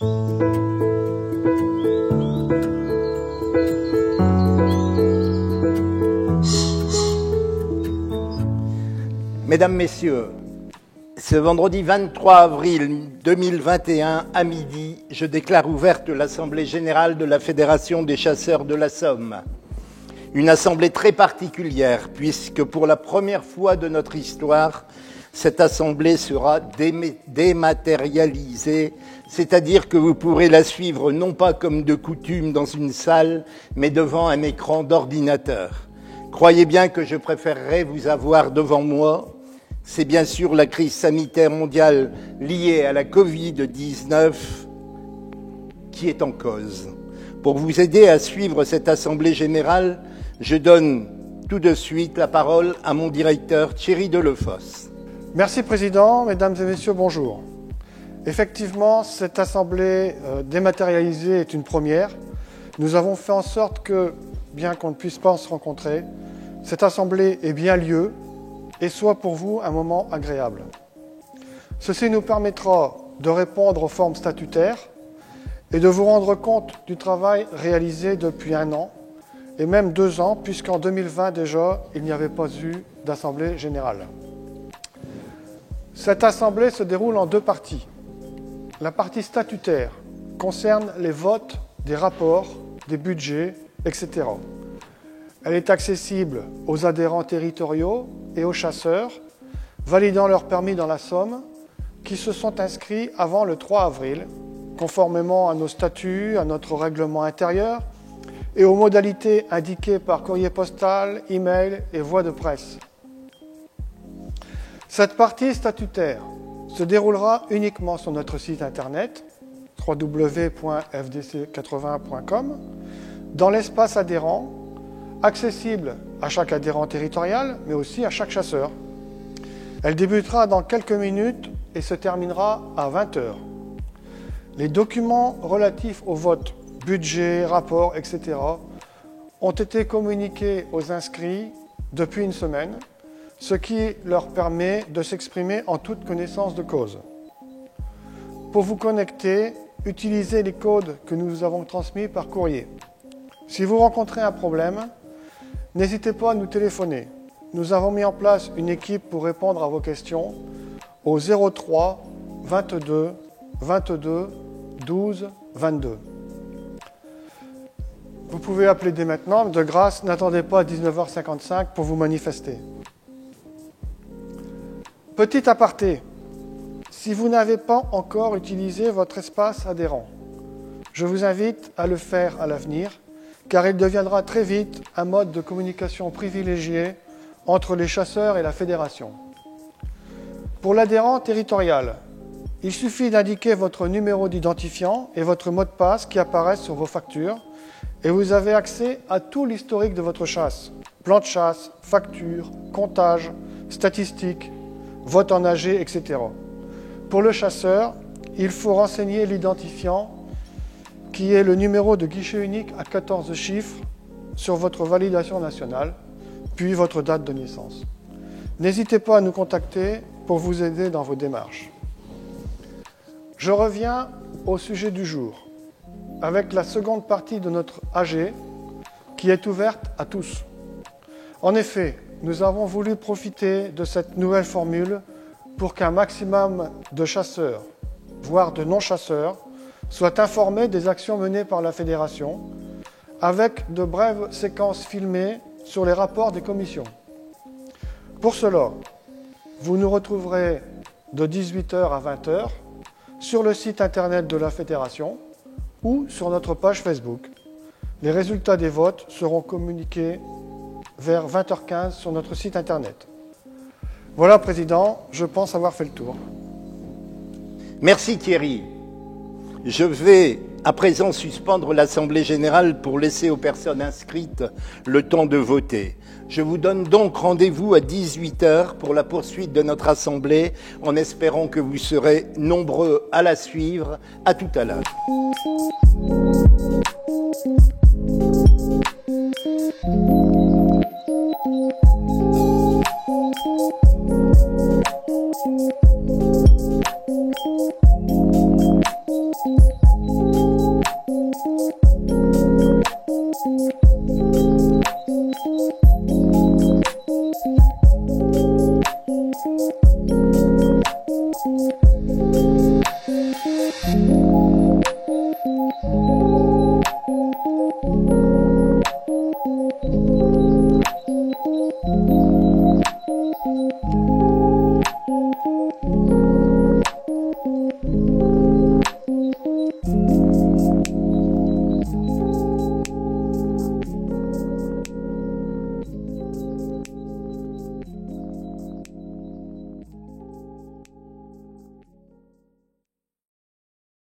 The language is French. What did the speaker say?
Mesdames, Messieurs, ce vendredi 23 avril 2021, à midi, je déclare ouverte l'Assemblée générale de la Fédération des chasseurs de la Somme. Une assemblée très particulière, puisque pour la première fois de notre histoire, cette assemblée sera dématérialisée, c'est-à-dire que vous pourrez la suivre non pas comme de coutume dans une salle, mais devant un écran d'ordinateur. Croyez bien que je préférerais vous avoir devant moi. C'est bien sûr la crise sanitaire mondiale liée à la Covid-19 qui est en cause. Pour vous aider à suivre cette assemblée générale, je donne tout de suite la parole à mon directeur Thierry Delefosse. Merci Président, Mesdames et Messieurs, bonjour. Effectivement, cette assemblée dématérialisée est une première. Nous avons fait en sorte que, bien qu'on ne puisse pas se rencontrer, cette assemblée ait bien lieu et soit pour vous un moment agréable. Ceci nous permettra de répondre aux formes statutaires et de vous rendre compte du travail réalisé depuis 1 an et même 2 ans, puisqu'en 2020 déjà, il n'y avait pas eu d'assemblée générale. Cette assemblée se déroule en 2 parties. La partie statutaire concerne les votes des rapports, des budgets, etc. Elle est accessible aux adhérents territoriaux et aux chasseurs, validant leur permis dans la Somme, qui se sont inscrits avant le 3 avril, conformément à nos statuts, à notre règlement intérieur et aux modalités indiquées par courrier postal, email et voie de presse. Cette partie statutaire se déroulera uniquement sur notre site internet www.fdc80.com dans l'espace adhérent, accessible à chaque adhérent territorial, mais aussi à chaque chasseur. Elle débutera dans quelques minutes et se terminera à 20h. Les documents relatifs au vote, budget, rapport, etc. ont été communiqués aux inscrits depuis 1 semaine, ce qui leur permet de s'exprimer en toute connaissance de cause. Pour vous connecter, utilisez les codes que nous vous avons transmis par courrier. Si vous rencontrez un problème, n'hésitez pas à nous téléphoner. Nous avons mis en place une équipe pour répondre à vos questions au 03 22 22 12 22. Vous pouvez appeler dès maintenant. De grâce, n'attendez pas à 19h55 pour vous manifester. Petit aparté, si vous n'avez pas encore utilisé votre espace adhérent, je vous invite à le faire à l'avenir, car il deviendra très vite un mode de communication privilégié entre les chasseurs et la fédération. Pour l'adhérent territorial, il suffit d'indiquer votre numéro d'identifiant et votre mot de passe qui apparaissent sur vos factures et vous avez accès à tout l'historique de votre chasse, plan de chasse, factures, comptage, statistiques, vote en AG, etc. Pour le chasseur, il faut renseigner l'identifiant qui est le numéro de guichet unique à 14 chiffres sur votre validation nationale, puis votre date de naissance. N'hésitez pas à nous contacter pour vous aider dans vos démarches. Je reviens au sujet du jour, avec la seconde partie de notre AG, qui est ouverte à tous. En effet, nous avons voulu profiter de cette nouvelle formule pour qu'un maximum de chasseurs, voire de non-chasseurs, soient informés des actions menées par la Fédération, avec de brèves séquences filmées sur les rapports des commissions. Pour cela, vous nous retrouverez de 18h à 20h sur le site internet de la Fédération ou sur notre page Facebook. Les résultats des votes seront communiqués vers 20h15 sur notre site internet. Voilà, Président, je pense avoir fait le tour. Merci Thierry. Je vais à présent suspendre l'Assemblée générale pour laisser aux personnes inscrites le temps de voter. Je vous donne donc rendez-vous à 18h pour la poursuite de notre Assemblée, en espérant que vous serez nombreux à la suivre. À tout à l'heure.